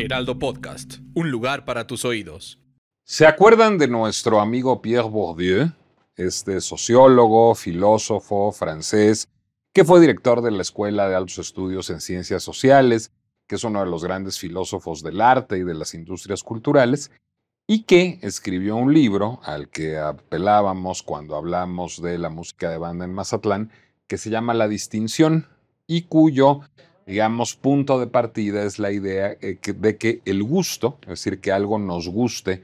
Heraldo Podcast, un lugar para tus oídos. ¿Se acuerdan de nuestro amigo Pierre Bourdieu, este sociólogo, filósofo francés, que fue director de la Escuela de Altos Estudios en Ciencias Sociales, que es uno de los grandes filósofos del arte y de las industrias culturales, y que escribió un libro al que apelábamos cuando hablamos de la música de banda en Mazatlán, que se llama La Distinción, y cuyo, digamos, punto de partida es la idea de que el gusto, es decir, que algo nos guste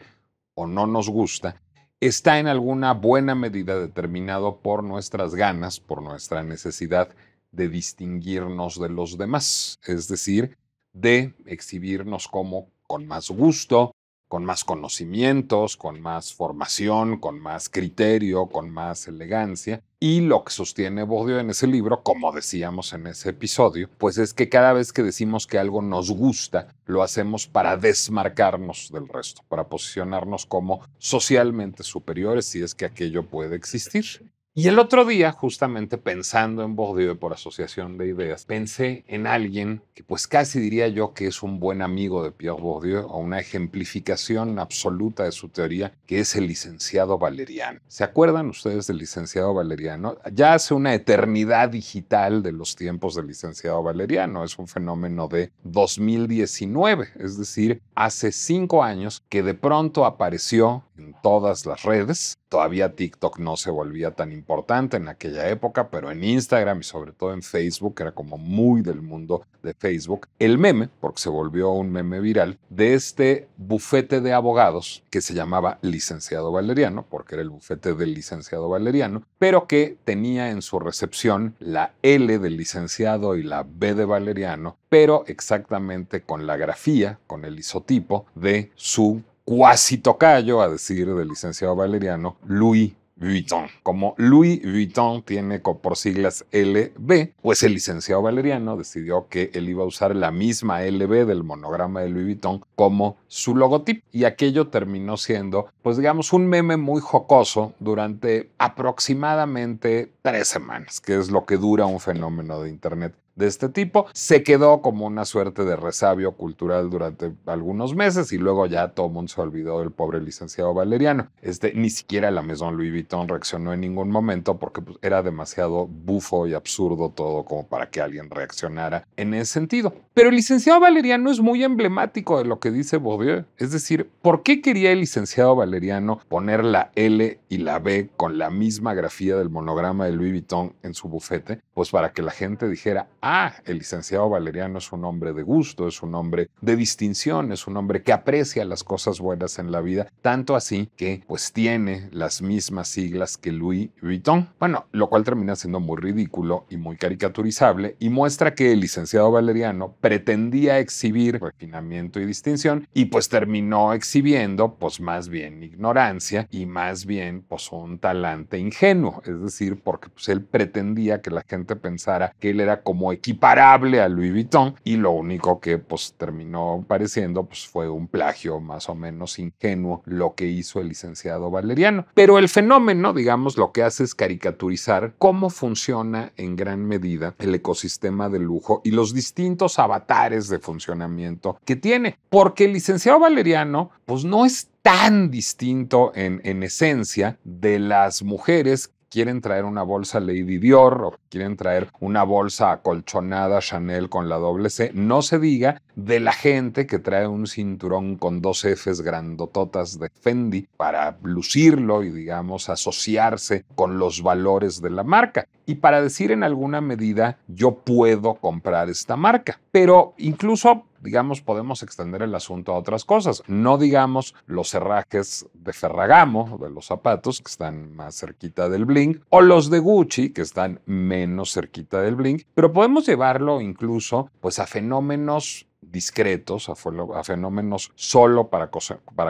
o no nos gusta, está en alguna buena medida determinado por nuestras ganas, por nuestra necesidad de distinguirnos de los demás, es decir, de exhibirnos como con más gusto, con más conocimientos, con más formación, con más criterio, con más elegancia. Y lo que sostiene Bourdieu en ese libro, como decíamos en ese episodio, pues es que cada vez que decimos que algo nos gusta, lo hacemos para desmarcarnos del resto, para posicionarnos como socialmente superiores, si es que aquello puede existir. Y el otro día, justamente pensando en Bourdieu por asociación de ideas, pensé en alguien que pues casi diría yo que es un buen amigo de Pierre Bourdieu o una ejemplificación absoluta de su teoría, que es el licenciado Valeriano. ¿Se acuerdan ustedes del licenciado Valeriano? Ya hace una eternidad digital de los tiempos del licenciado Valeriano. Es un fenómeno de 2019, es decir, hace 5 años que de pronto apareció en todas las redes. Todavía TikTok no se volvía tan importante en aquella época, pero en Instagram y sobre todo en Facebook, era como muy del mundo de Facebook, el meme, porque se volvió un meme viral, de este bufete de abogados que se llamaba Licenciado Valeriano, porque era el bufete del Licenciado Valeriano, pero que tenía en su recepción la L del licenciado y la B de Valeriano, pero exactamente con la grafía, con el isotipo de su cuasi tocayo, a decir del licenciado Valeriano, Louis Vuitton. Como Louis Vuitton tiene por siglas LV, pues el licenciado Valeriano decidió que él iba a usar la misma LV del monograma de Louis Vuitton como su logotipo. Y aquello terminó siendo, pues digamos, un meme muy jocoso durante aproximadamente 3 semanas, que es lo que dura un fenómeno de Internet de este tipo. Se quedó como una suerte de resabio cultural durante algunos meses y luego ya todo el mundo se olvidó del pobre licenciado Valeriano. Ni siquiera la Maison Louis Vuitton reaccionó en ningún momento porque pues, era demasiado bufo y absurdo todo como para que alguien reaccionara en ese sentido. Pero el licenciado Valeriano es muy emblemático de lo que dice Bourdieu. Es decir, ¿por qué quería el licenciado Valeriano poner la L y la B con la misma grafía del monograma de Louis Vuitton en su bufete? Pues para que la gente dijera, el licenciado Valeriano es un hombre de gusto, es un hombre de distinción, es un hombre que aprecia las cosas buenas en la vida, tanto así que pues tiene las mismas siglas que Louis Vuitton. Bueno, lo cual termina siendo muy ridículo y muy caricaturizable y muestra que el licenciado Valeriano pretendía exhibir refinamiento y distinción y pues terminó exhibiendo pues más bien ignorancia y más bien pues un talante ingenuo, es decir, porque pues él pretendía que la gente pensara que él era como equiparable a Louis Vuitton y lo único que pues terminó pareciendo pues fue un plagio más o menos ingenuo lo que hizo el licenciado Valeriano. Pero el fenómeno, digamos, lo que hace es caricaturizar cómo funciona en gran medida el ecosistema de lujo y los distintos avatares de funcionamiento que tiene, porque el licenciado Valeriano pues no es tan distinto en esencia de las mujeres quieren traer una bolsa Lady Dior o quieren traer una bolsa acolchonada Chanel con la doble C, no se diga de la gente que trae un cinturón con 2 Fs grandototas de Fendi para lucirlo y, digamos, asociarse con los valores de la marca. Y para decir en alguna medida, yo puedo comprar esta marca. Pero incluso, digamos, podemos extender el asunto a otras cosas. No digamos los herrajes de Ferragamo, de los zapatos, que están más cerquita del bling, o los de Gucci, que están menos cerquita del bling, pero podemos llevarlo incluso pues, a fenómenos discretos, a fenómenos solo para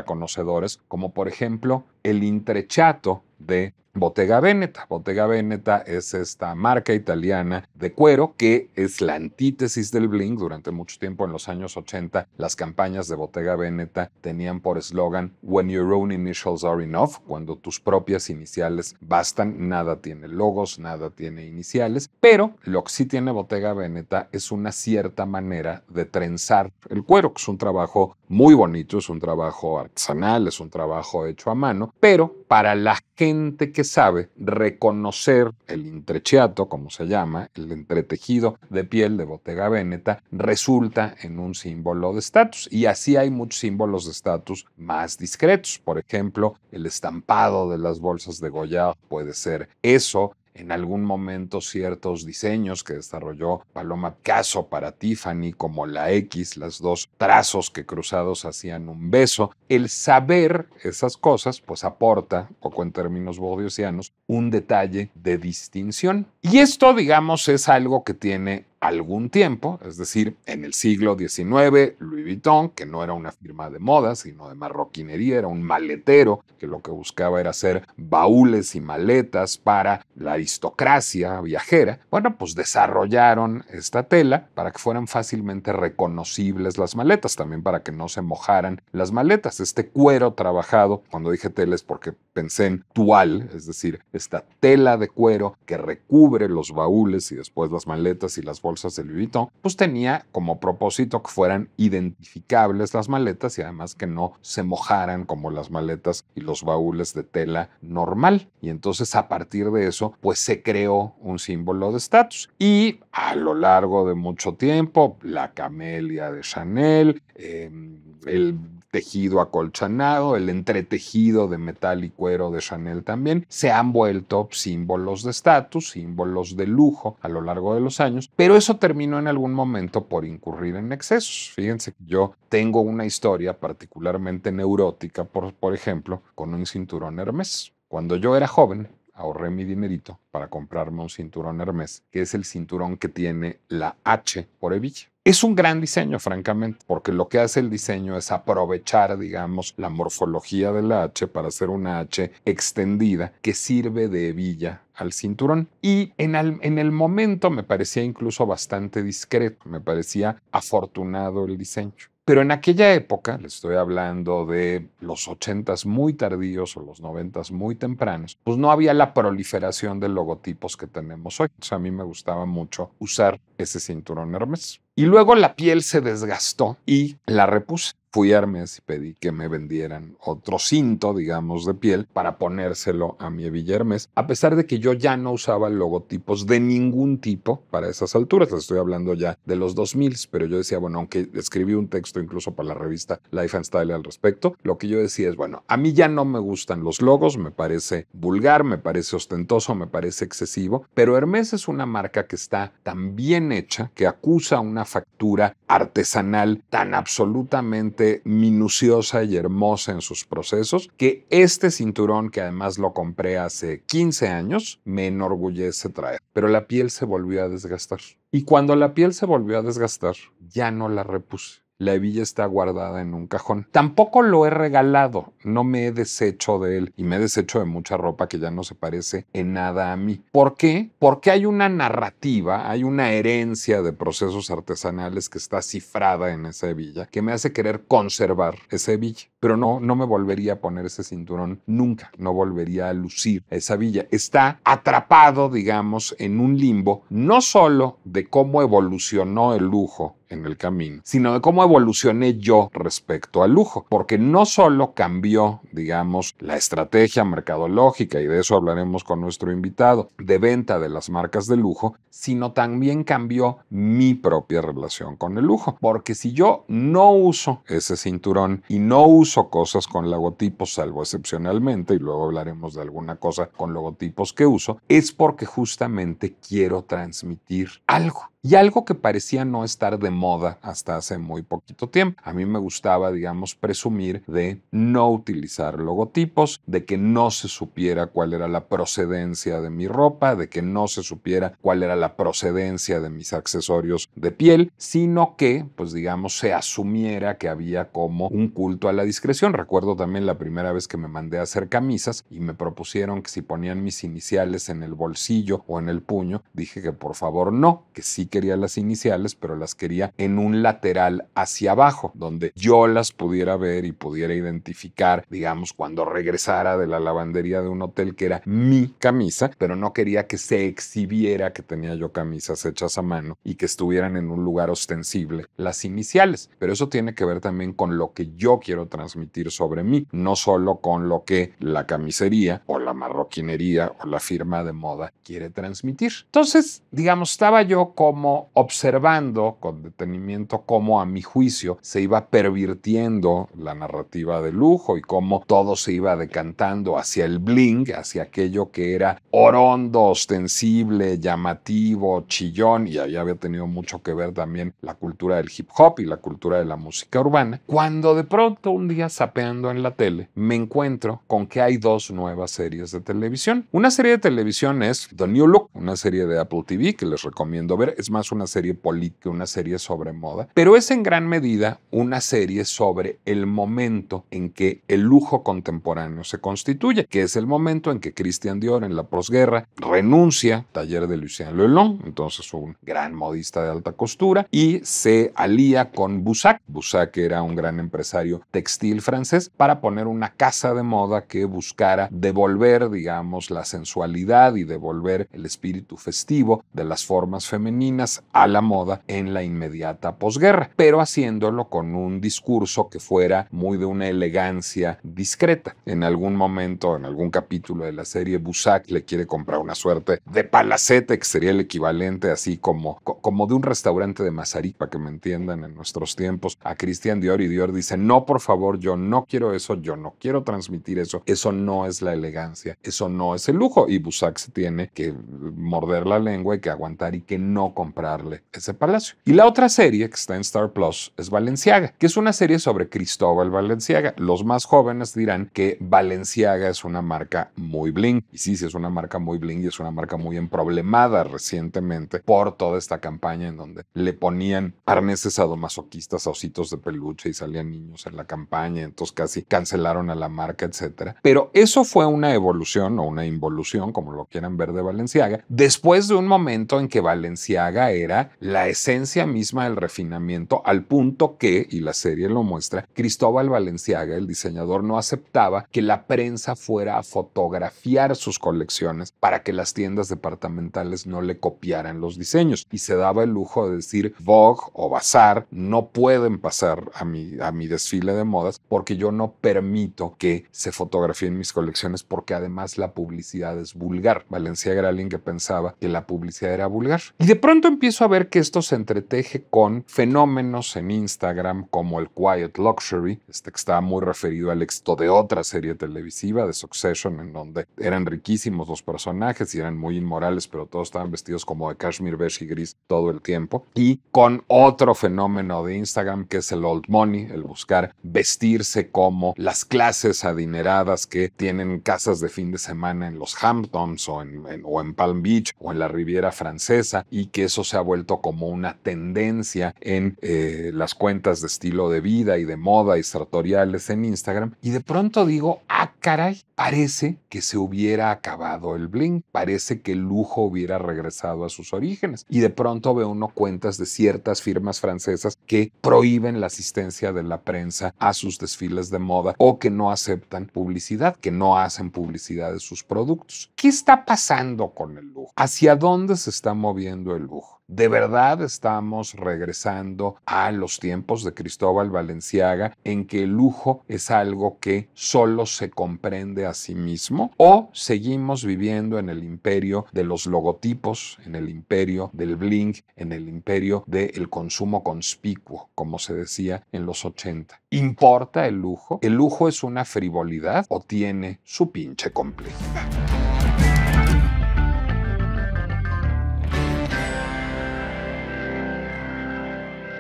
conocedores, como por ejemplo el intrechato de Bottega Veneta. Bottega Veneta es esta marca italiana de cuero que es la antítesis del bling. Durante mucho tiempo en los años 80 las campañas de Bottega Veneta tenían por eslogan "When your own initials are enough", cuando tus propias iniciales bastan. Nada tiene logos, nada tiene iniciales, pero lo que sí tiene Bottega Veneta es una cierta manera de trenzar el cuero, que es un trabajo muy bonito, es un trabajo artesanal, es un trabajo hecho a mano, pero para la gente que sabe reconocer el intrecciato, como se llama, el entretejido de piel de Bottega Veneta, resulta en un símbolo de estatus. Y así hay muchos símbolos de estatus más discretos. Por ejemplo, el estampado de las bolsas de Goya puede ser eso. En algún momento ciertos diseños que desarrolló Paloma Picasso para Tiffany, como la X, los dos trazos que cruzados hacían un beso. El saber esas cosas pues aporta, poco en términos bourdieusianos, un detalle de distinción. Y esto, digamos, es algo que tiene algún tiempo, es decir, en el siglo XIX, Louis Vuitton, que no era una firma de moda, sino de marroquinería, era un maletero que lo que buscaba era hacer baúles y maletas para la aristocracia viajera. Bueno, pues desarrollaron esta tela para que fueran fácilmente reconocibles las maletas, también para que no se mojaran las maletas. Este cuero trabajado, cuando dije tela es porque pensé en toile, es decir, esta tela de cuero que recubre los baúles y después las maletas y las bolsas de Louis Vuitton, pues tenía como propósito que fueran identificables las maletas y además que no se mojaran como las maletas y los baúles de tela normal. Y entonces a partir de eso, pues se creó un símbolo de estatus. Y a lo largo de mucho tiempo, la camelia de Chanel, el tejido acolchonado, el entretejido de metal y cuero de Chanel también, se han vuelto símbolos de estatus, símbolos de lujo a lo largo de los años, pero eso terminó en algún momento por incurrir en excesos. Fíjense que yo tengo una historia particularmente neurótica, por ejemplo, con un cinturón Hermès. Cuando yo era joven, ahorré mi dinerito para comprarme un cinturón Hermès, que es el cinturón que tiene la H por hebilla. Es un gran diseño, francamente, porque lo que hace el diseño es aprovechar, digamos, la morfología de la H para hacer una H extendida que sirve de hebilla al cinturón. Y en el momento me parecía incluso bastante discreto, me parecía afortunado el diseño. Pero en aquella época, le estoy hablando de los 80s muy tardíos o los 90s muy tempranos, pues no había la proliferación de logotipos que tenemos hoy. O sea, a mí me gustaba mucho usar ese cinturón Hermès. Y luego la piel se desgastó y la repuse. Fui a Hermès y pedí que me vendieran otro cinto, digamos, de piel para ponérselo a mi hebilla Hermès, a pesar de que yo ya no usaba logotipos de ningún tipo para esas alturas. Les estoy hablando ya de los 2000, pero yo decía, bueno, aunque escribí un texto incluso para la revista Life and Style al respecto, lo que yo decía es, bueno, a mí ya no me gustan los logos, me parece vulgar, me parece ostentoso, me parece excesivo, pero Hermès es una marca que está tan bien hecha, que acusa una factura artesanal tan absolutamente minuciosa y hermosa en sus procesos, que este cinturón, que además lo compré hace 15 años, me enorgullece traer. Pero la piel se volvió a desgastar. Y cuando la piel se volvió a desgastar, ya no la repuse. La hebilla está guardada en un cajón. Tampoco lo he regalado, no me he deshecho de él y me he deshecho de mucha ropa que ya no se parece en nada a mí. ¿Por qué? Porque hay una narrativa, hay una herencia de procesos artesanales que está cifrada en esa hebilla que me hace querer conservar esa hebilla. Pero no me volvería a poner ese cinturón nunca, no volvería a lucir esa hebilla. Está atrapado, digamos, en un limbo, no solo de cómo evolucionó el lujo en el camino, sino de cómo evolucioné yo respecto al lujo, porque no solo cambió, digamos, la estrategia mercadológica, y de eso hablaremos con nuestro invitado, de venta de las marcas de lujo, sino también cambió mi propia relación con el lujo, porque si yo no uso ese cinturón y no uso cosas con logotipos, salvo excepcionalmente, y luego hablaremos de alguna cosa con logotipos que uso, es porque justamente quiero transmitir algo. y algo que parecía no estar de moda hasta hace muy poquito tiempo. A mí me gustaba, digamos, presumir de no utilizar logotipos, de que no se supiera cuál era la procedencia de mi ropa, de que no se supiera cuál era la procedencia de mis accesorios de piel, sino que, pues digamos, se asumiera que había como un culto a la discreción. Recuerdo también la primera vez que me mandé a hacer camisas y me propusieron que si ponían mis iniciales en el bolsillo o en el puño, dije que por favor no, que sí quería las iniciales, pero las quería en un lateral hacia abajo, donde yo las pudiera ver y pudiera identificar, digamos, cuando regresara de la lavandería de un hotel, que era mi camisa, pero no quería que se exhibiera que tenía yo camisas hechas a mano y que estuvieran en un lugar ostensible las iniciales. Pero eso tiene que ver también con lo que yo quiero transmitir sobre mí, no solo con lo que la camisería o la marroquinería o la firma de moda quiere transmitir. Entonces, digamos, estaba yo como observando con detenimiento cómo a mi juicio se iba pervirtiendo la narrativa de lujo y cómo todo se iba decantando hacia el bling, hacia aquello que era orondo, ostensible, llamativo, chillón, y ahí había tenido mucho que ver también la cultura del hip hop y la cultura de la música urbana, cuando de pronto un día zapeando en la tele me encuentro con que hay dos nuevas series de televisión. Una serie de televisión es The New Look, una serie de Apple TV que les recomiendo ver, es más una serie política, una serie sobre moda, pero es en gran medida una serie sobre el momento en que el lujo contemporáneo se constituye, que es el momento en que Christian Dior en la posguerra renuncia, taller de Lucien Lelon, entonces un gran modista de alta costura, y se alía con Bussac. Bussac era un gran empresario textil francés para poner una casa de moda que buscara devolver, digamos, la sensualidad y devolver el espíritu festivo de las formas femeninas a la moda en la inmediata posguerra, pero haciéndolo con un discurso que fuera muy de una elegancia discreta. En algún momento, en algún capítulo de la serie, Bussac le quiere comprar una suerte de palacete, que sería el equivalente así como de un restaurante de Mazarik, para que me entiendan en nuestros tiempos, a Christian Dior, y Dior dice, no, por favor, yo no quiero eso, yo no quiero transmitir eso no es la elegancia, eso no es el lujo, y Bussac se tiene que morder la lengua y que aguantar y que no comprarle ese palacio. Y la otra serie que está en Star Plus es Balenciaga, que es una serie sobre Cristóbal Balenciaga. Los más jóvenes dirán que Balenciaga es una marca muy bling, y sí es una marca muy bling y es una marca muy emproblemada recientemente por toda esta campaña en donde le ponían arneses sadomasoquistas a ositos de peluche y salían niños en la campaña, entonces casi cancelaron a la marca, etcétera. Pero eso fue una evolución o una involución, como lo quieran ver, de Balenciaga, después de un momento en que Balenciaga era la esencia misma del refinamiento, al punto que, y la serie lo muestra, Cristóbal Balenciaga, el diseñador, no aceptaba que la prensa fuera a fotografiar sus colecciones para que las tiendas departamentales no le copiaran los diseños, y se daba el lujo de decir, Vogue o Bazar no pueden pasar a mi desfile de modas porque yo no permito que se fotografíen mis colecciones, porque además la publicidad es vulgar. Balenciaga era alguien que pensaba que la publicidad era vulgar. Y de pronto empiezo a ver que esto se entreteje con fenómenos en Instagram como el Quiet Luxury, que está muy referido al éxito de otra serie televisiva, de Succession, en donde eran riquísimos los personajes y eran muy inmorales, pero todos estaban vestidos como de cashmere beige y gris todo el tiempo. Y con otro fenómeno de Instagram que es el old money, el buscar vestirse como las clases adineradas que tienen casas de fin de semana en los Hamptons o en Palm Beach o en la Riviera Francesa, y que eso se ha vuelto como una tendencia en las cuentas de estilo de vida y de moda y sartoriales en Instagram. Y de pronto digo, ah, caray, parece que se hubiera acabado el bling, parece que el lujo hubiera regresado a sus orígenes. Y de pronto ve uno cuentas de ciertas firmas francesas que prohíben la asistencia de la prensa a sus desfiles de moda o que no aceptan publicidad, que no hacen publicidad de sus productos. ¿Qué está pasando con el lujo? ¿Hacia dónde se está moviendo el lujo? ¿De verdad estamos regresando a los tiempos de Cristóbal Balenciaga en que el lujo es algo que solo se comprende a sí mismo? ¿O seguimos viviendo en el imperio de los logotipos, en el imperio del bling, en el imperio del consumo conspicuo, como se decía en los 80? ¿Importa el lujo? ¿El lujo es una frivolidad o tiene su pinche complejidad?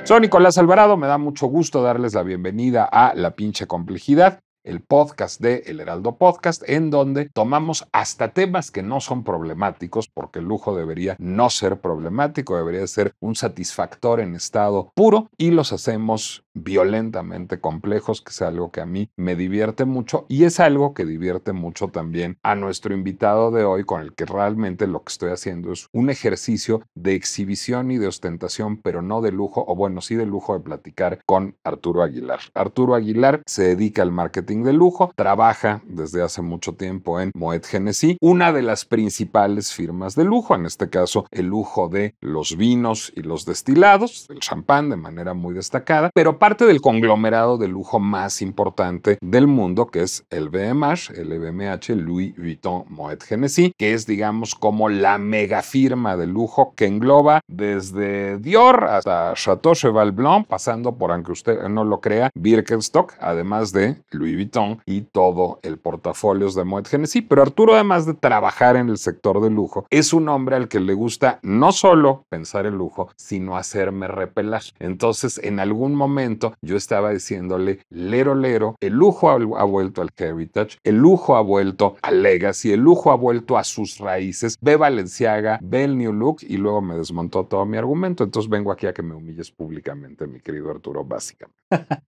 Soy Nicolás Alvarado, me da mucho gusto darles la bienvenida a La Pinche Complejidad, el podcast de El Heraldo Podcast, en donde tomamos hasta temas que no son problemáticos, porque el lujo debería no ser problemático, debería ser un satisfactor en estado puro, y los hacemos violentamente complejos, que es algo que a mí me divierte mucho y es algo que divierte mucho también a nuestro invitado de hoy, con el que realmente lo que estoy haciendo es un ejercicio de exhibición y de ostentación, pero no de lujo, o bueno, sí de lujo, de platicar con Arturo Aguilar. Arturo Aguilar se dedica al marketing de lujo, trabaja desde hace mucho tiempo en Moet Hennessy, una de las principales firmas de lujo, en este caso el lujo de los vinos y los destilados, el champán de manera muy destacada, pero parte del conglomerado de lujo más importante del mundo, que es el LVMH, Louis Vuitton Moet Hennessy, que es, digamos, como la mega firma de lujo que engloba desde Dior hasta Chateau Cheval Blanc, pasando por, aunque usted no lo crea, Birkenstock, además de Louis Vuitton y todo el portafolio de Moet Hennessy. Pero Arturo, además de trabajar en el sector de lujo, es un hombre al que le gusta no solo pensar en lujo, sino hacerme repelar. Entonces, en algún momento yo estaba diciéndole, lero, el lujo ha vuelto al heritage, el lujo ha vuelto al legacy, el lujo ha vuelto a sus raíces, ve Balenciaga, ve el New Look, y luego me desmontó todo mi argumento. Entonces vengo aquí a que me humilles públicamente, mi querido Arturo, básicamente.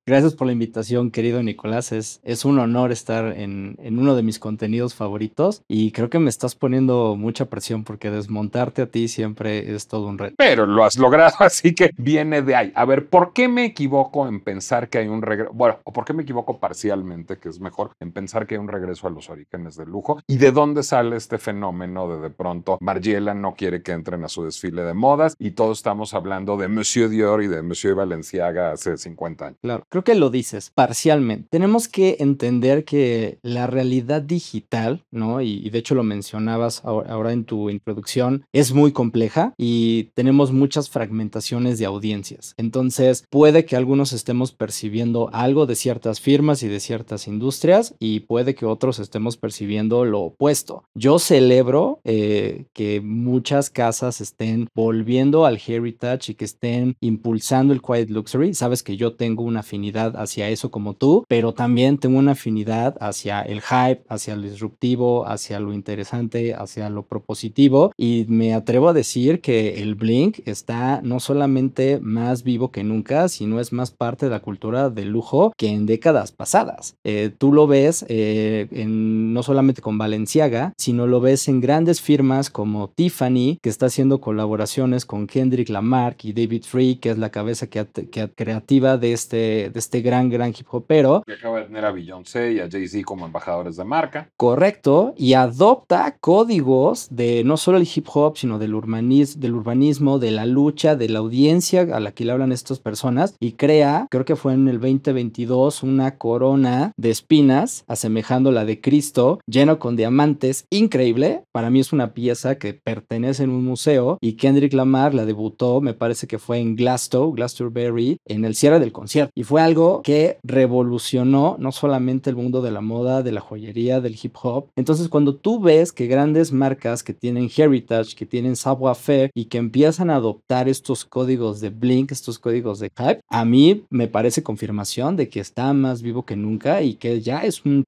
Gracias por la invitación, querido Nicolás. Es un honor estar en uno de mis contenidos favoritos y creo que me estás poniendo mucha presión porque desmontarte a ti siempre es todo un reto. Pero lo has logrado, así que viene de ahí. A ver, ¿por qué me equivoco en pensar que hay un regreso? Bueno, o ¿por qué me equivoco parcialmente, que es mejor, en pensar que hay un regreso a los orígenes del lujo? ¿Y de dónde sale este fenómeno de pronto Margiela no quiere que entren a su desfile de modas y todos estamos hablando de Monsieur Dior y de Monsieur Balenciaga hace 50 años? Claro, creo que lo dices parcialmente. Tenemos que entender que la realidad digital, ¿no? Y de hecho lo mencionabas ahora en tu introducción, es muy compleja y tenemos muchas fragmentaciones de audiencias. Entonces, puede que algunos estemos percibiendo algo de ciertas firmas y de ciertas industrias y puede que otros estemos percibiendo lo opuesto. Yo celebro que muchas casas estén volviendo al heritage y que estén impulsando el quiet luxury. Sabes que yo tengo una afinidad hacia eso como tú, pero también tengo una afinidad hacia el hype, hacia lo disruptivo, hacia lo interesante, hacia lo propositivo, y me atrevo a decir que el bling está no solamente más vivo que nunca, sino es más parte de la cultura del lujo que en décadas pasadas. Tú lo ves no solamente con Balenciaga, sino lo ves en grandes firmas como Tiffany, que está haciendo colaboraciones con Kendrick Lamar y David Free, que es la cabeza creativa de este gran hip hopero. Que acaba de tener a Beyoncé y a Jay-Z como embajadores de marca. Correcto, y adopta códigos de no solo el hip hop, sino del urbanismo, de la lucha, de la audiencia a la que le hablan estas personas, y crea, creo que fue en el 2022, una corona de espinas, asemejando la de Cristo, lleno con diamantes, increíble. Para mí es una pieza que pertenece en un museo, y Kendrick Lamar la debutó, me parece que fue en Glastonbury, en el cierre del concierto, y fue algo que revolucionó no solamente el mundo de la moda, de la joyería, del hip hop. Entonces, cuando tú ves que grandes marcas que tienen heritage, que tienen savoir-faire y que empiezan a adoptar estos códigos de blink, estos códigos de hype, a mí me parece confirmación de que está más vivo que nunca y que ya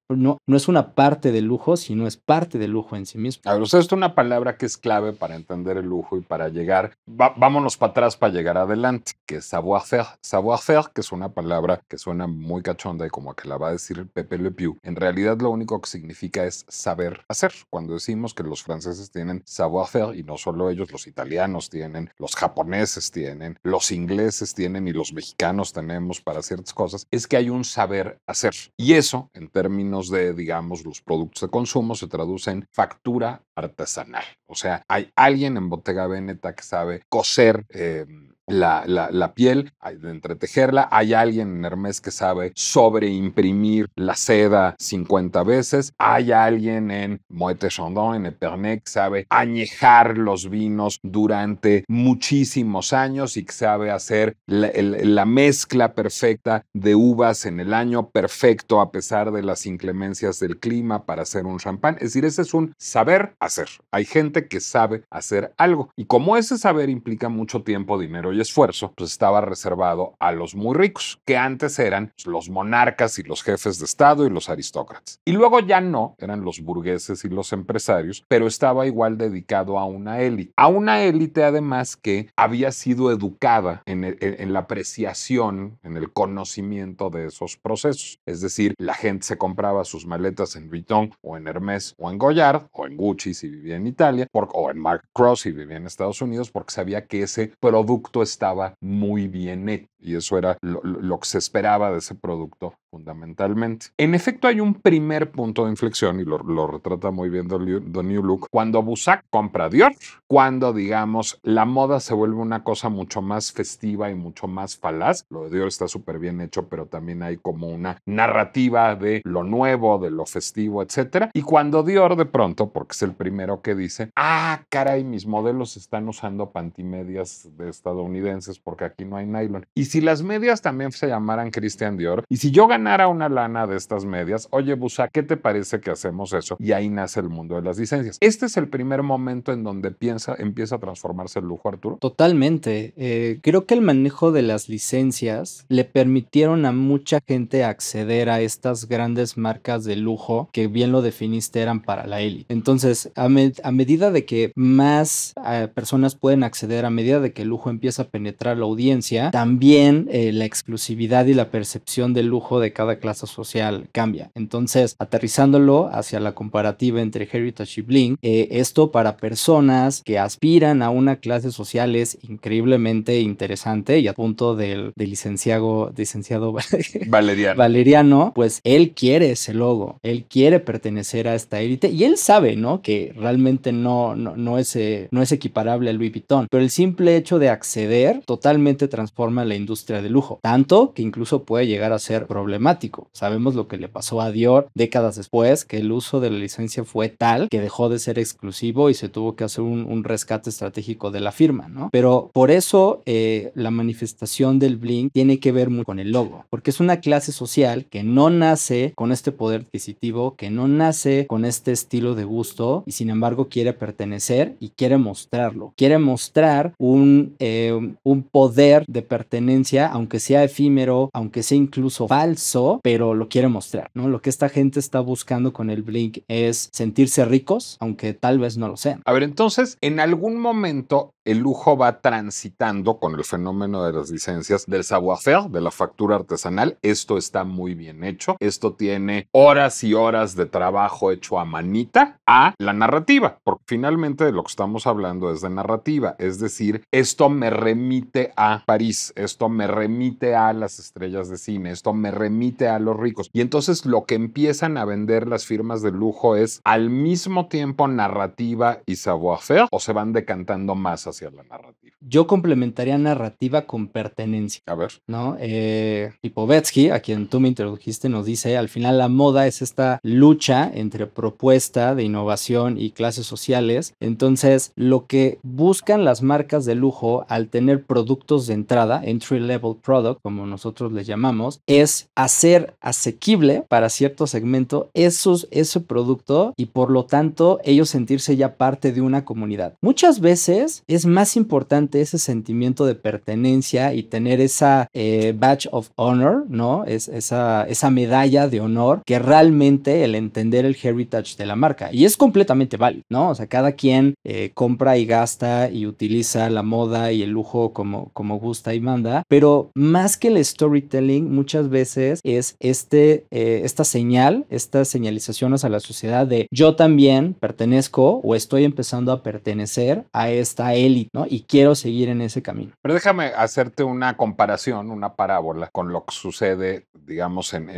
no es una parte del lujo, sino es parte del lujo en sí mismo. A ver, usted es una palabra que es clave para entender el lujo y para llegar, vámonos para atrás para llegar adelante, que es savoir-faire. Savoir-faire, que es una palabra que suena muy cachonda y como que la va a decir Pepe Le Pew, en realidad lo único que significa es saber hacer. Cuando decimos que los franceses tienen savoir-faire, y no solo ellos, los italianos tienen, los japoneses tienen, los ingleses tienen y los mexicanos tenemos para ciertas cosas, es que hay un saber hacer. Y eso, en términos de, digamos, los productos de consumo, se traduce en factura artesanal. O sea, hay alguien en Bottega Veneta que sabe coser la piel, de entretejerla. Hay alguien en Hermès que sabe sobreimprimir la seda 50 veces. Hay alguien en Moët & Chandon, en Epernay, que sabe añejar los vinos durante muchísimos años y que sabe hacer la mezcla perfecta de uvas en el año perfecto a pesar de las inclemencias del clima para hacer un champán. Es decir, ese es un saber hacer. Hay gente que sabe hacer algo. Y como ese saber implica mucho tiempo, dinero y esfuerzo pues estaba reservado a los muy ricos, que antes eran los monarcas y los jefes de Estado y los aristócratas. Y luego ya no, eran los burgueses y los empresarios, pero estaba igual dedicado a una élite. A una élite además que había sido educada en la apreciación, en el conocimiento de esos procesos. Es decir, la gente se compraba sus maletas en Vuitton o en Hermès o en Goyard o en Gucci si vivía en Italia o en Marc Cross si vivía en Estados Unidos porque sabía que ese producto estaba muy bien hecho y eso era lo que se esperaba de ese producto fundamentalmente. En efecto, hay un primer punto de inflexión y lo retrata muy bien The New Look cuando Bussac compra Dior, cuando digamos la moda se vuelve una cosa mucho más festiva y mucho más falaz. Lo de Dior está súper bien hecho, pero también hay como una narrativa de lo nuevo, de lo festivo, etcétera. Y cuando Dior de pronto, porque es el primero que dice, caray, mis modelos están usando pantimedias de estadounidenses porque aquí no hay nylon. Y si las medias también se llamaran Christian Dior, y si yo ganara una lana de estas medias, oye, Bussac, ¿qué te parece que hacemos eso? Y ahí nace el mundo de las licencias. Este es el primer momento en donde empieza a transformarse el lujo, Arturo. Totalmente. Creo que el manejo de las licencias le permitieron a mucha gente acceder a estas grandes marcas de lujo que bien lo definiste eran para la élite. Entonces, a medida de que más personas pueden acceder, a medida de que el lujo empieza a penetrar la audiencia, también la exclusividad y la percepción del lujo de cada clase social cambia. Entonces, aterrizándolo hacia la comparativa entre Heritage y Bling, esto para personas que aspiran a una clase social es increíblemente interesante y a punto del licenciado Valeriano, pues él quiere ese logo, él quiere pertenecer a esta élite y él sabe, ¿no? Que realmente no es equiparable al Louis Vuitton, pero el simple hecho de acceder totalmente transforma la industria del lujo, tanto que incluso puede llegar a ser problemático. Sabemos lo que le pasó a Dior décadas después, que el uso de la licencia fue tal que dejó de ser exclusivo y se tuvo que hacer un rescate estratégico de la firma, ¿no? Pero por eso la manifestación del bling tiene que ver mucho con el logo, porque es una clase social que no nace con este poder adquisitivo, que no nace con este estilo de gusto y sin embargo quiere pertenecer y quiere mostrarlo, quiere mostrar un poder de pertenencia, aunque sea efímero, aunque sea incluso falso, pero lo quiere mostrar, ¿no? Lo que esta gente está buscando con el bling es sentirse ricos, aunque tal vez no lo sean. A ver, entonces, en algún momento el lujo va transitando con el fenómeno de las licencias del savoir-faire, de la factura artesanal. Esto está muy bien hecho. Esto tiene horas y horas de trabajo hecho a manita, a la narrativa, porque finalmente de lo que estamos hablando es de narrativa. Es decir, esto me remite a París, esto me remite a las estrellas de cine, esto me remite a los ricos. Y entonces lo que empiezan a vender las firmas de lujo es al mismo tiempo narrativa y savoir-faire, o se van decantando más hacia la narrativa. Yo complementaría narrativa con pertenencia. A ver. ¿No? Lipovetsky, a quien tú me introdujiste, nos dice, al final la moda es esta lucha entre propuesta de innovación y clases sociales. Entonces, lo que buscan las marcas de lujo al tener productos de entrada, entry level product, como nosotros les llamamos, es hacer asequible para cierto segmento ese producto y por lo tanto ellos sentirse ya parte de una comunidad. Muchas veces es más importante ese sentimiento de pertenencia y tener esa badge of honor, ¿no? Esa medalla de honor que realmente el entender el heritage de la marca. Y es completamente válido, ¿no? O sea, cada quien compra y gasta y utiliza la moda y el lujo como gusta y manda, pero más que el storytelling, muchas veces es esta señalización hacia la sociedad de yo también pertenezco o estoy empezando a pertenecer a esta élite, ¿no? Y quiero seguir en ese camino. Pero déjame hacerte una comparación, una parábola con lo que sucede, digamos, en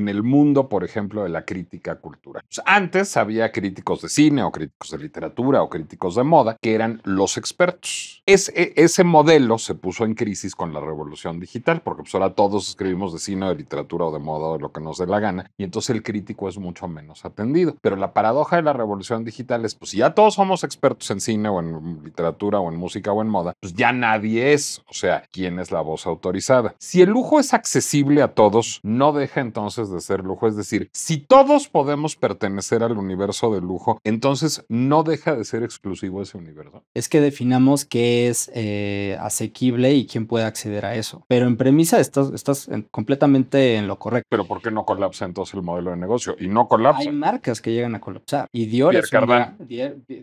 el mundo, por ejemplo, de la crítica cultural. Pues antes había críticos de cine o críticos de literatura o críticos de moda que eran los expertos. Ese modelo se puso en crisis con la revolución digital, porque pues ahora todos escribimos de cine, de literatura o de moda o de lo que nos dé la gana, y entonces el crítico es mucho menos atendido. Pero la paradoja de la revolución digital es, pues si ya todos somos expertos en cine o en literatura o en música o en moda, pues ya nadie es, o sea, ¿quién es la voz autorizada? Si el lujo es accesible a todos, no deja entonces de ser lujo, es decir, si todos podemos pertenecer al universo del lujo, entonces no deja de ser exclusivo ese universo. Es que definamos qué es es asequible y quién puede acceder a eso. Pero en premisa estás completamente en lo correcto. Pero ¿por qué no colapsa entonces el modelo de negocio? Y no colapsa. Hay marcas que llegan a colapsar. Y Dior,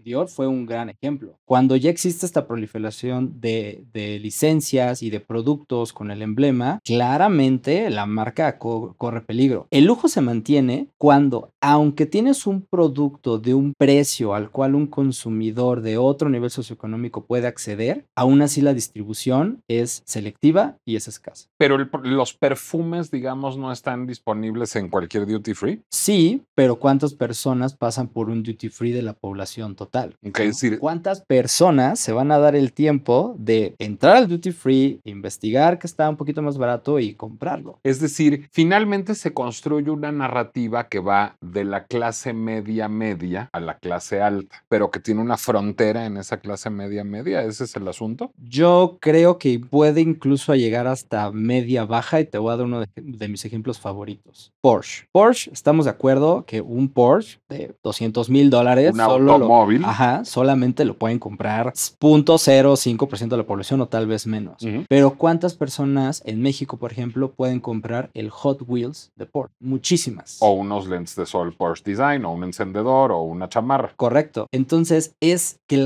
Dior fue un gran ejemplo. Cuando ya existe esta proliferación de licencias y de productos con el emblema, claramente la marca corre peligro. El lujo se mantiene cuando, aunque tienes un producto de un precio al cual un consumidor de otro nivel socioeconómico puede acceder, aún así la distribución es selectiva y es escasa. Pero los perfumes, digamos, no están disponibles en cualquier duty free. Sí, pero ¿cuántas personas pasan por un duty free de la población total? Okay, es decir, ¿cuántas personas se van a dar el tiempo de entrar al duty free, investigar que está un poquito más barato y comprarlo? Es decir, finalmente se construye una narrativa que va de la clase media a la clase alta, pero que tiene una frontera en esa clase media. ¿Ese es el asunto? Yo creo que puede incluso llegar hasta media baja y te voy a dar uno de mis ejemplos favoritos. Porsche. Porsche, estamos de acuerdo que un Porsche de $200,000 un automóvil, solamente lo pueden comprar 0.05% de la población o tal vez menos. Pero ¿cuántas personas en México, por ejemplo, pueden comprar el Hot Wheels de Porsche? Muchísimas. O unos lentes de sol Porsche Design, o un encendedor, o una chamarra. Correcto. Entonces es que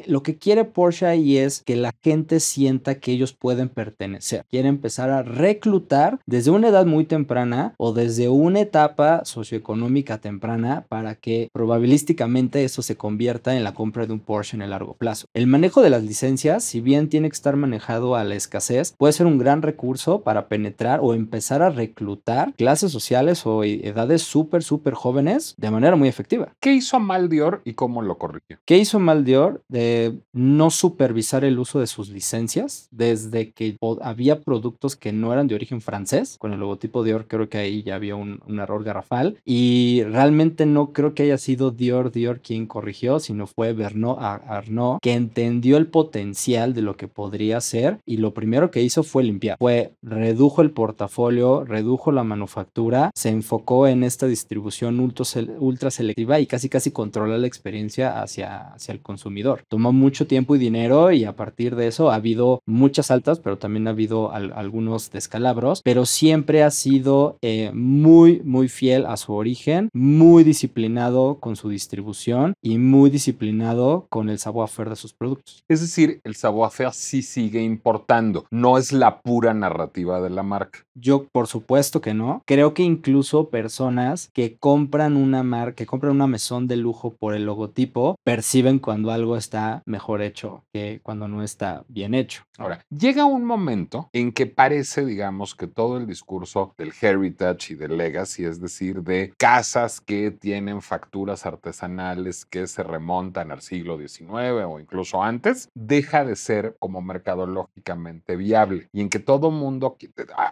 lo que quiere Porsche ahí es que la gente sienta que ellos pueden pertenecer. Quiere empezar a reclutar desde una edad muy temprana o desde una etapa socioeconómica temprana para que probabilísticamente eso se convierta en la compra de un Porsche en el largo plazo. El manejo de las licencias, si bien tiene que estar manejado a la escasez, puede ser un gran recurso para penetrar o empezar a reclutar clases sociales o edades súper jóvenes de manera muy efectiva. ¿Qué hizo mal Dior y cómo lo corrigió? ¿Qué hizo mal Dior? De no supervisar el uso de sus licencias desde que había productos que no eran de origen francés. Con el logotipo Dior creo que ahí ya había un error garrafal y realmente no creo que haya sido Dior quien corrigió, sino fue Bernard Arnault, que entendió el potencial de lo que podría ser y lo primero que hizo fue limpiar. Redujo el portafolio, redujo la manufactura, se enfocó en esta distribución ultra selectiva y casi controlar la experiencia hacia el consumidor. Tomó mucho tiempo y dinero y a partir de eso ha habido muchas altas, pero también ha habido algunos descalabros, pero siempre ha sido muy fiel a su origen, muy disciplinado con su distribución y muy disciplinado con el savoir-faire de sus productos. Es decir, el savoir-faire sí sigue importando, no es la pura narrativa de la marca. Yo, por supuesto que no. Creo que incluso personas que compran una mesón de lujo por el logotipo, perciben cuando algo está mejor hecho que cuando no está bien hecho. Ahora, llega un momento en que parece, digamos, que todo el discurso del heritage y del legacy, es decir, de casas que tienen facturas artesanales que se remontan al siglo XIX o incluso antes, deja de ser como mercadológicamente viable y en que todo mundo,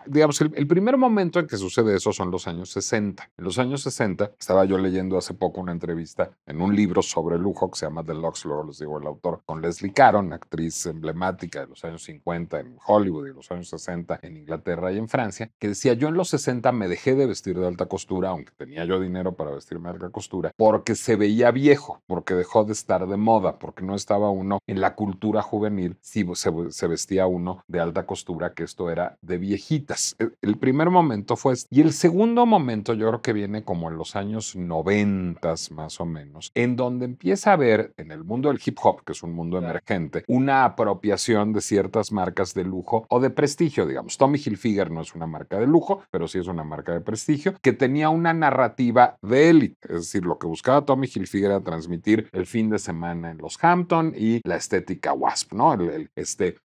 digamos, el primer momento en que sucede eso son los años 60. En los años 60, estaba yo leyendo hace poco una entrevista en un libro sobre lujo que se llama The Luxe, luego les digo el autor, con Leslie Caron, actriz emblemática de los años 50 en Hollywood y los años 60 en Inglaterra y en Francia, que decía, yo en los 60 me dejé de vestir de alta costura, aunque tenía yo dinero para vestirme de alta costura, porque se veía viejo, porque dejó de estar de moda, porque no estaba uno en la cultura juvenil, si se vestía uno de alta costura, que esto era de viejitas. El primer momento fue este. Y el segundo momento yo creo que viene como en los años 90 más o menos, en donde empieza a haber en el mundo del hip hop, que es un mundo emergente, una apropiación de ciertas marcas de lujo o de prestigio, digamos. Tommy Hilfiger no es una marca de lujo, pero sí es una marca de prestigio, que tenía una narrativa de élite. Es decir, lo que buscaba Tommy Hilfiger era transmitir el fin de semana en los Hampton y la estética WASP, ¿no?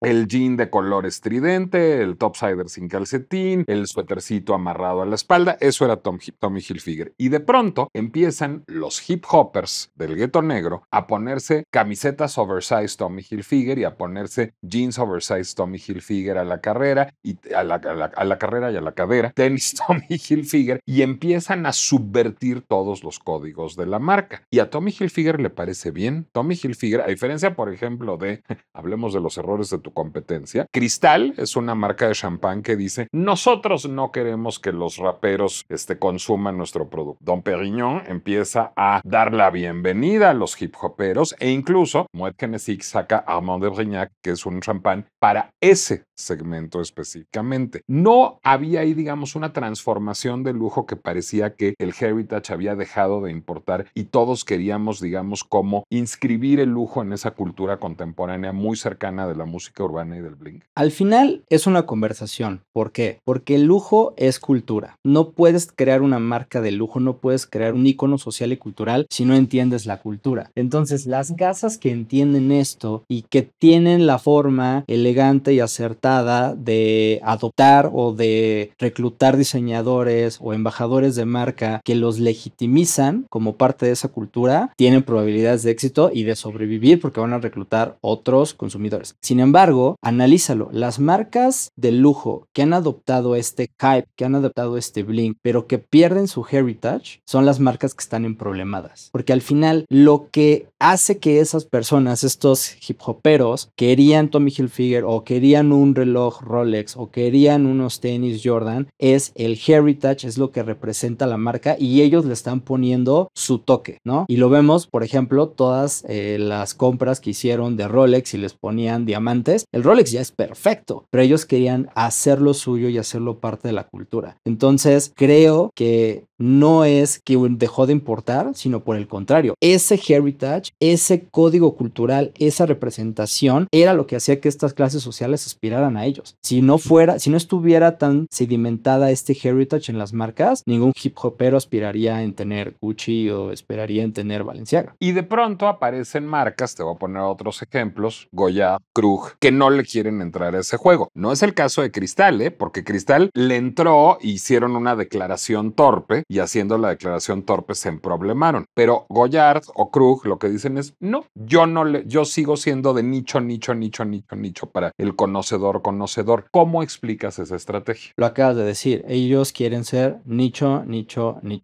El jean de color estridente, el topsider sin calcetín, el suétercito amarrado a la espalda, eso era Tommy Hilfiger. Y de pronto empiezan los hip hoppers del gueto negro a ponerse camisetas oversize Tommy Hilfiger y a ponerse jeans oversize Tommy Hilfiger a la carrera y a la carrera y a la cadera, tenis Tommy Hilfiger, y empiezan a subvertir todos los códigos de la marca. Y a Tommy Hilfiger le parece bien. Tommy Hilfiger, a diferencia, por ejemplo, hablemos de los errores de tu competencia, Cristal es una marca de champán que dice, nosotros no queremos que los raperos consuman nuestro producto. Dom Perignon empieza a dar la bienvenida a los hip hoperos e incluso Moet Hennessy saca Armand de Brignac, que es un champán para ese segmento específicamente. No había ahí, digamos, una transformación de lujo que parecía que el Heritage había dejado de importar y todos queríamos, digamos, como inscribir el lujo en esa cultura contemporánea muy cercana de la música urbana y del bling. Al final es una conversación. ¿Por qué? Porque el lujo es cultura. No puedes crear una marca de lujo, no puedes crear un icono social y cultural si no entiendes la cultura. Entonces, las casas que entienden esto y que tienen la forma elegante y acertada de adoptar o de reclutar diseñadores o embajadores de marca que los legitimizan como parte de esa cultura, tienen probabilidades de éxito y de sobrevivir porque van a reclutar otros consumidores. Sin embargo, analízalo. Las marcas de lujo que han adoptado este hype, que han adoptado este bling, pero que pierden su heritage, son las marcas que están en problemadas. Porque al final, lo que hace que esas personas, estos hip hoperos, querían Tommy Hilfiger o querían un reloj Rolex o querían unos tenis Jordan, es el heritage, es lo que representa la marca y ellos le están poniendo su toque, ¿no? Y lo vemos, por ejemplo, todas las compras que hicieron de Rolex y les ponían diamantes. El Rolex ya es perfecto, pero ellos querían hacerlo suyo y hacerlo parte de la cultura. Entonces, creo que no es que dejó de importar, sino por el contrario. Ese heritage, ese código cultural, esa representación era lo que hacía que estas clases sociales aspiraran a ellos. Si no estuviera tan sedimentada este heritage en las marcas, ningún hip hopero aspiraría en tener Gucci o esperaría en tener Balenciaga. Y de pronto aparecen marcas, te voy a poner otros ejemplos, Goya, Krug, que no le quieren entrar a ese juego. No es el caso de Cristal, porque Cristal le entró, hicieron una declaración torpe y haciendo la declaración torpe se emproblemaron. Pero Goyard o Krug lo que dicen es, no, yo sigo siendo de nicho para el conocedor. ¿Cómo explicas esa estrategia? Lo acabas de decir, ellos quieren ser nicho.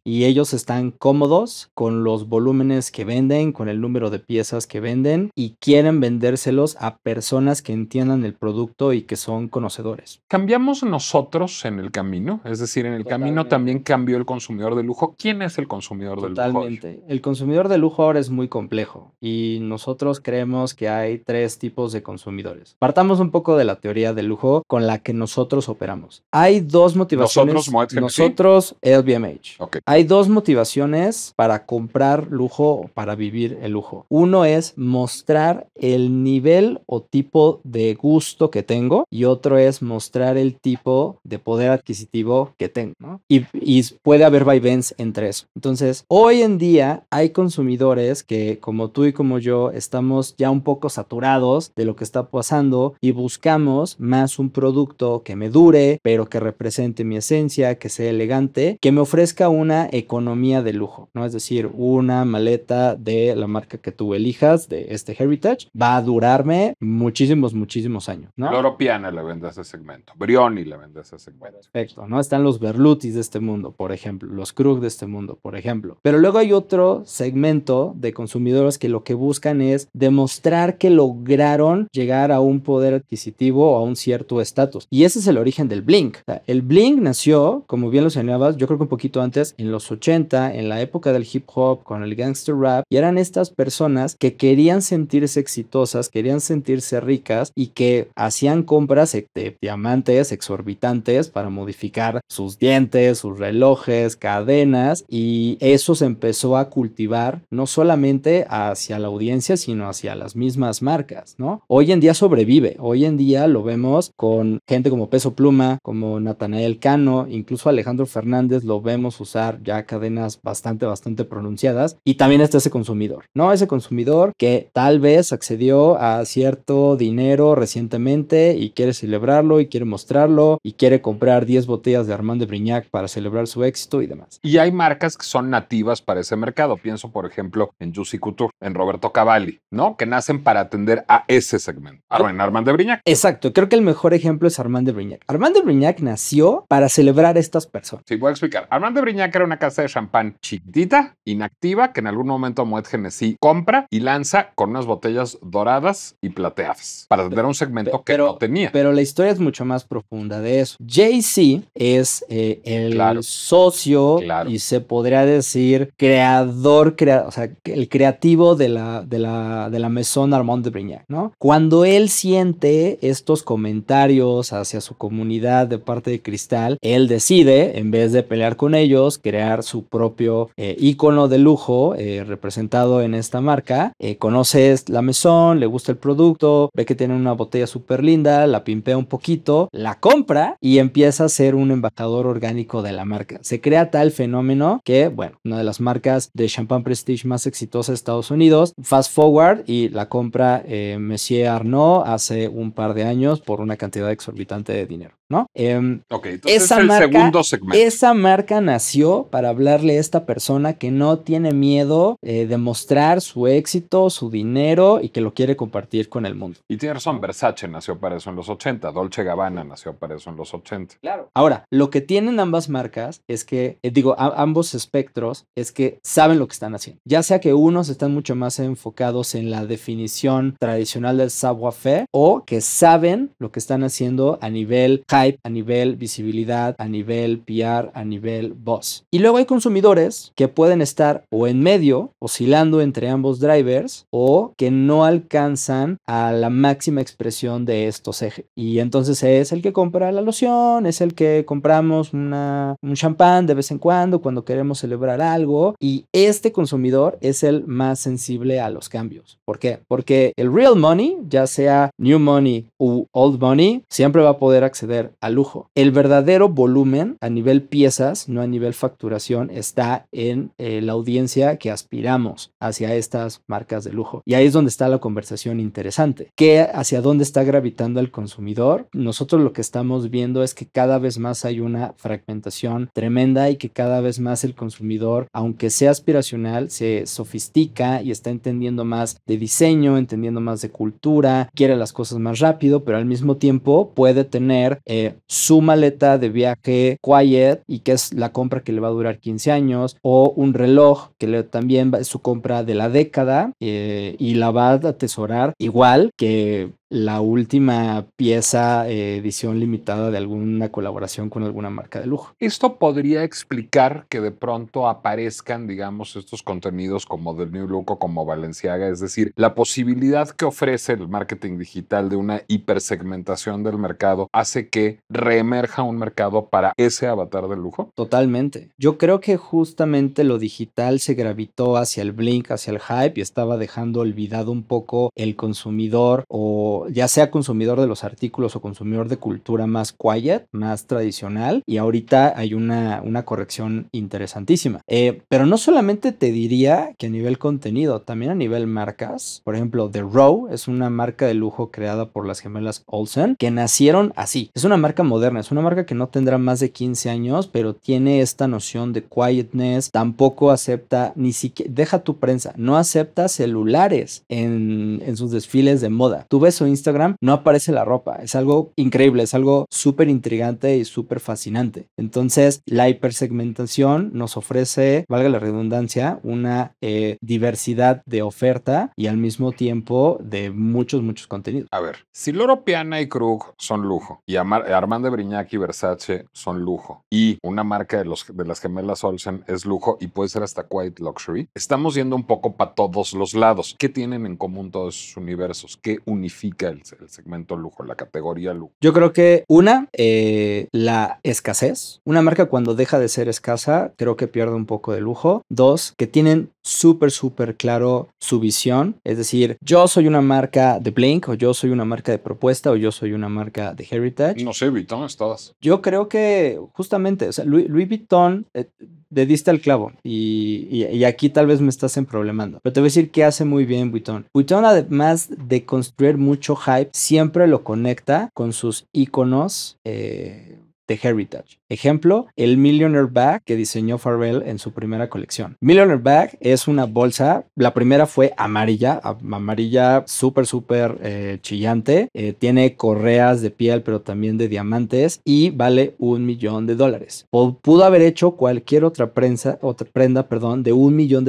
Y ellos están cómodos con los volúmenes que venden, con el número de piezas que venden y quieren vendérselos a personas que entiendan el producto y que son conocedores. ¿Cambiamos nosotros en el camino? Es decir, en el camino también cambió el consumidor de lujo. ¿Quién es el consumidor de lujo? Totalmente. El consumidor de lujo ahora es muy complejo y nosotros creemos que hay 3 tipos de consumidores. Partamos un poco de la teoría del lujo con la que nosotros operamos. Hay 2 motivaciones. Nosotros LVMH. Okay. Hay 2 motivaciones para comprar lujo o para vivir el lujo. Uno es mostrar el nivel o tipo de gusto que tengo y otro es mostrar el tipo de poder adquisitivo que tengo, ¿no? Y puede haber vaivens entre eso. Entonces, hoy en día hay consumidores que, como tú y como yo, estamos ya un poco saturados de lo que está pasando y buscamos más un producto que me dure, pero que represente mi esencia, que sea elegante, que me ofrezca una economía de lujo, ¿no? Es decir, una maleta de la marca que tú elijas, de este Heritage, va a durarme muchísimos años, ¿no? Loro Piana le vende a ese segmento, Brioni le vende a ese segmento. Perfecto, ¿no? Están los Berlutis de este mundo, por ejemplo, los Krug de este mundo, por ejemplo. Pero luego hay otro segmento de consumidores que lo que buscan es demostrar que lograron llegar a un poder adquisitivo o a un cierto estatus. Y ese es el origen del bling. O sea, el bling nació, como bien lo señalabas, yo creo que un poquito antes, en los 80, en la época del hip hop, con el gangster rap, y eran estas personas que querían sentirse exitosas, querían sentirse ricas y que hacían compras de diamantes exorbitantes para modificar sus dientes, sus relojes, cadenas, y eso se empezó a cultivar no solamente hacia la audiencia, sino hacia las mismas marcas, ¿no? Hoy en día sobrevive, hoy en día lo vemos con gente como Peso Pluma, como Natanael Cano, incluso Alejandro Fernández lo vemos usar ya cadenas bastante pronunciadas, y también está ese consumidor, ¿no? Ese consumidor que tal vez accedió a cierto dinero recientemente y quiere celebrarlo y quiere mostrarlo y quiere comprar 10 botellas de Armand de Brignac para celebrar su éxito y demás. Y hay marcas que son nativas para ese mercado. Pienso, por ejemplo, en Juicy Couture, en Roberto Cavalli, ¿no? Que nacen para atender a ese segmento. En Armand de Brignac. Exacto. Exacto, creo que el mejor ejemplo es Armand de Brignac. Armand de Brignac nació para celebrar a estas personas. Sí, voy a explicar. Armand de Brignac era una casa de champán chiquitita, inactiva, que en algún momento Moet Hennessy compra y lanza con unas botellas doradas y plateadas para tener un segmento que no tenía. Pero la historia es mucho más profunda de eso. Jay-Z es el socio y se podría decir creador, o sea, el creativo de la Maison Armand de Brignac, ¿no? Cuando él siente estos comentarios hacia su comunidad de parte de Cristal, él decide, en vez de pelear con ellos, crear su propio ícono de lujo representado en esta marca. Conoce la Maison, le gusta el producto, ve que tiene una botella súper linda, la pimpea un poquito, la compra y empieza a ser un embajador orgánico de la marca. Se crea tal fenómeno que, bueno, una de las marcas de champán prestige más exitosa de Estados Unidos, fast forward y la compra Monsieur Arnault hace un par de años por una cantidad exorbitante de dinero, ¿no? Ok, entonces es el segundo segmento. Esa marca nació para hablarle a esta persona que no tiene miedo de mostrar su éxito, su dinero y que lo quiere compartir con el mundo. Y tiene razón, Versace nació para eso en los 80, Dolce Gabbana nació para eso en los 80. Claro. Ahora, lo que tienen ambas marcas es que, ambos espectros, es que saben lo que están haciendo. Ya sea que unos están mucho más enfocados en la definición tradicional del savoir-faire o que saben lo que están haciendo a nivel hype, a nivel visibilidad, a nivel PR, a nivel buzz. Y luego hay consumidores que pueden estar o en medio, oscilando entre ambos drivers, o que no alcanzan a la máxima expresión de estos ejes. Y entonces es el que compra la loción, es el que compramos un champán de vez en cuando queremos celebrar algo. Y este consumidor es el más sensible a los cambios. ¿Por qué? Porque el real money, ya sea new money u old money, siempre va a poder acceder al lujo. El verdadero volumen a nivel piezas, no a nivel facturación, está en la audiencia que aspiramos hacia estas marcas de lujo. Y ahí es donde está la conversación interesante. ¿Hacia dónde está gravitando el consumidor? Nosotros lo que estamos viendo es que cada vez más hay una fragmentación tremenda y que cada vez más el consumidor, aunque sea aspiracional, se sofistica y está entendiendo más de diseño, entendiendo más de cultura, quiere las cosas más rápido, pero al mismo tiempo puede tener su maleta de viaje quiet y que es la compra que le va a durar 15 años, o un reloj que también es su compra de la década y la va a atesorar igual que la última pieza edición limitada de alguna colaboración con alguna marca de lujo. Esto podría explicar que de pronto aparezcan, digamos, estos contenidos como del New Look o como Balenciaga, es decir, la posibilidad que ofrece el marketing digital de una hipersegmentación del mercado hace que reemerja un mercado para ese avatar del lujo. Totalmente. Yo creo que justamente lo digital se gravitó hacia el blink, hacia el hype y estaba dejando olvidado un poco el consumidor, o ya sea consumidor de los artículos o consumidor de cultura más quiet, más tradicional, y ahorita hay una corrección interesantísima. Pero no solamente te diría que a nivel contenido, también a nivel marcas. Por ejemplo, The Row es una marca de lujo creada por las gemelas Olsen, que nacieron así. Es una marca moderna, es una marca que no tendrá más de 15 años, pero tiene esta noción de quietness, tampoco acepta, ni siquiera, deja tu prensa, no acepta celulares en sus desfiles de moda. Tú ves su Instagram, no aparece la ropa. Es algo increíble, es algo súper intrigante y súper fascinante. Entonces, la hipersegmentación nos ofrece, valga la redundancia, una diversidad de oferta y al mismo tiempo de muchos contenidos. A ver, si Loro Piana y Krug son lujo y Armand de Brignac y Versace son lujo y una marca de las gemelas Olsen es lujo y puede ser hasta quiet luxury, estamos yendo un poco para todos los lados. ¿Qué tienen en común todos esos universos? ¿Qué unifica el segmento lujo, la categoría lujo? Yo creo que la escasez. Una marca cuando deja de ser escasa, creo que pierde un poco de lujo. Dos, que tienen súper claro su visión. Es decir, yo soy una marca de Blink, o yo soy una marca de propuesta, o yo soy una marca de heritage. No sé, Vuitton es todas. Yo creo que justamente, o sea, Louis Vuitton, le diste al clavo y aquí tal vez me estás emproblemando. Pero te voy a decir que hace muy bien Vuitton. Vuitton, además de construir mucho hype, siempre lo conecta con sus íconos de heritage. Ejemplo, el Millionaire Bag que diseñó Pharrell en su primera colección. Millionaire Bag es una bolsa, la primera fue amarilla súper chillante, tiene correas de piel pero también de diamantes y vale $1 millón. Pudo haber hecho cualquier otra prenda, de $1 millón,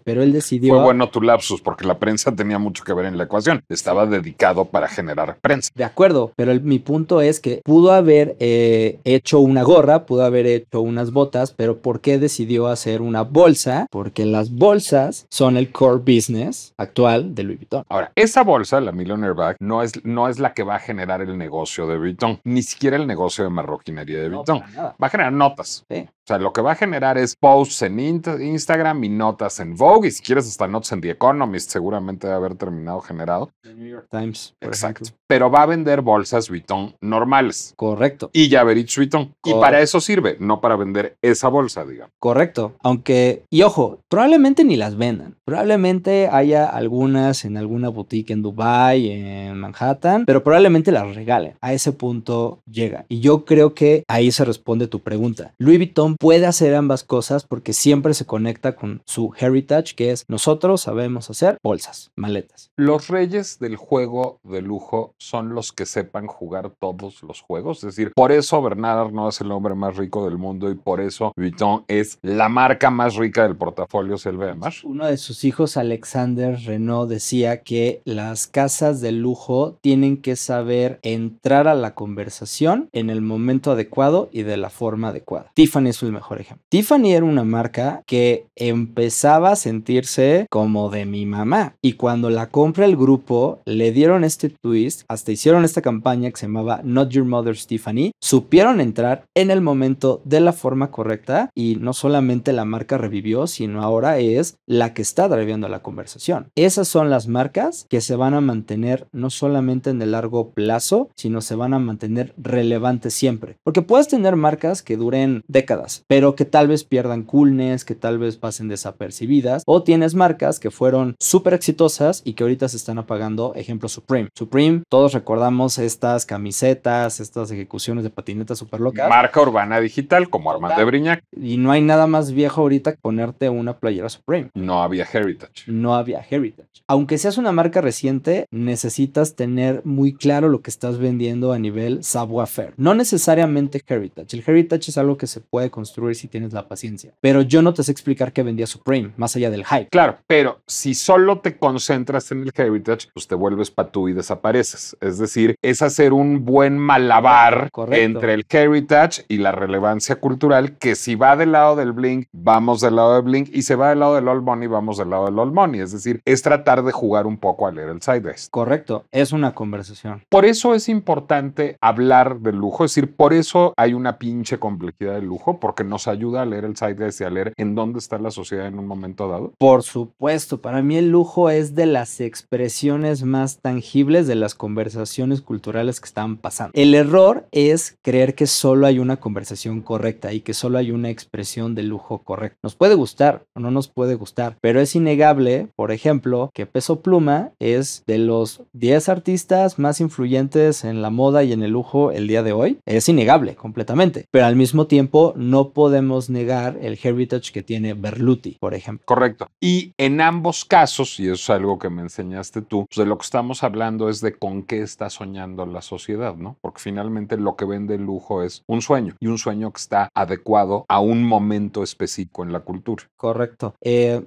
pero él decidió... Fue bueno tu lapsus porque la prensa tenía mucho que ver en la ecuación. Estaba dedicado para generar prensa. De acuerdo, pero mi punto es que pudo haber hecho una gorra, pudo haber hecho unas botas, pero ¿por qué decidió hacer una bolsa? Porque las bolsas son el core business actual de Louis Vuitton. Ahora, esa bolsa, la Millionaire Bag, no es la que va a generar el negocio de Vuitton, ni siquiera el negocio de marroquinería de Vuitton. Va a generar notas. Sí. O sea, lo que va a generar es posts en Instagram y notas en Vogue, y si quieres hasta notas en The Economist, seguramente debe haber terminado generado. The New York Times, por Exacto. ejemplo. Pero va a vender bolsas Vuitton normales. Correcto. Y llaveritos Vuitton. Y para eso sirve, no para vender esa bolsa, digamos. Correcto. Aunque, y ojo, probablemente ni las vendan. Probablemente haya algunas en alguna boutique en Dubai, en Manhattan, pero probablemente las regalen. A ese punto llega. Y yo creo que ahí se responde tu pregunta. Louis Vuitton puede hacer ambas cosas porque siempre se conecta con su heritage, que es nosotros sabemos hacer bolsas, maletas. Los reyes del juego de lujo son los que sepan jugar todos los juegos. Es decir, por eso Bernard Arnault es el hombre más rico del mundo y por eso Vuitton es la marca más rica del portafolio LVMH. Uno de sus hijos, Alexander Renault, decía que las casas de lujo tienen que saber entrar a la conversación en el momento adecuado y de la forma adecuada. Tiffany es el mejor ejemplo. Tiffany era una marca que empezaba a sentirse como de mi mamá y cuando la compra el grupo le dieron este twist, hasta hicieron esta campaña que se llamaba Not Your Mother's Tiffany, supieron entrar en el momento de la forma correcta y no solamente la marca revivió, sino ahora es la que está driviendo la conversación. Esas son las marcas que se van a mantener no solamente en el largo plazo, sino se van a mantener relevantes siempre. Porque puedes tener marcas que duren décadas, pero que tal vez pierdan coolness, que tal vez pasen desapercibidas, o tienes marcas que fueron súper exitosas y que ahorita se están apagando, ejemplo Supreme. Supreme, todos recordamos estas camisetas, estas ejecuciones de patinetas súper locas. Marca urbana digital como Armand de Brignac. Y no hay nada más viejo ahorita que ponerte una playera Supreme. No había heritage. No había heritage. Aunque seas una marca reciente, necesitas tener muy claro lo que estás vendiendo a nivel savoir-faire. No necesariamente heritage. El heritage es algo que se puede construir si tienes la paciencia. Pero yo no te sé explicar qué vendía Supreme, más allá del hype. Claro, pero si solo te concentras en el heritage, pues te vuelves patú y desapareces. Es decir, es hacer un buen malabar entre el heritage y la relevancia cultural, que si va del lado del bling, vamos del lado del bling, y se va del lado del old money, vamos del lado del old money. Es decir, es tratar de jugar un poco a leer el zeitgeist. Correcto, es una conversación. Por eso es importante hablar del lujo, es decir, por eso hay una pinche complejidad del lujo, porque nos ayuda a leer el zeitgeist y a leer en dónde está la sociedad en un momento dado. Por supuesto, para mí el lujo es de las expresiones más tangibles de las conversaciones culturales que están pasando. El error es creer que solo hay una conversación correcta y que solo hay una expresión de lujo correcta. Nos puede gustar o no nos puede gustar, pero es innegable, por ejemplo, que Peso Pluma es de los 10 artistas más influyentes en la moda y en el lujo el día de hoy. Es innegable completamente, pero al mismo tiempo no podemos negar el heritage que tiene Berluti, por ejemplo. Correcto. Y en ambos casos, y eso es algo que me enseñaste tú, pues de lo que estamos hablando es de con qué está soñando la sociedad, ¿no? Porque finalmente lo que vende el lujo es un sueño, y un sueño que está adecuado a un momento específico en la cultura. Correcto.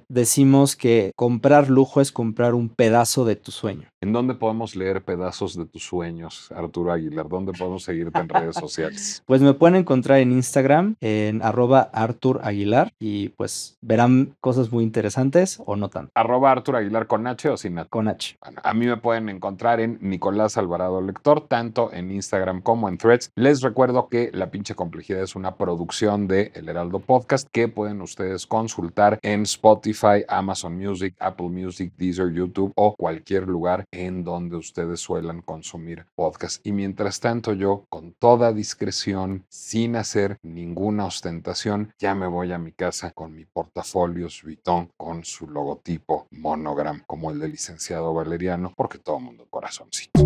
Decimos que comprar lujo es comprar un pedazo de tu sueño. ¿En dónde podemos leer pedazos de tus sueños, Arturo Aguilar? ¿Dónde podemos seguirte en redes sociales? Pues me pueden encontrar en Instagram, en @ArturAguilar, y pues verán cosas muy interesantes o no tanto. ¿Arroba Aguilar con H o sin H? Con H. Bueno, a mí me pueden encontrar en Nicolás Alvarado Lector, tanto en Instagram como en Threads. Les recuerdo que La Pinche Complejidad es una producción de El Heraldo Podcast que pueden ustedes consultar en Spotify, Amazon Music, Apple Music, Deezer, YouTube o cualquier lugar en donde ustedes suelan consumir podcast. Y mientras tanto yo, con toda discreción, sin hacer ninguna ostentación, ya me voy a mi casa con mi portafolio Vuitton con su logotipo monogram como el del licenciado Valeriano, porque todo mundo corazoncito.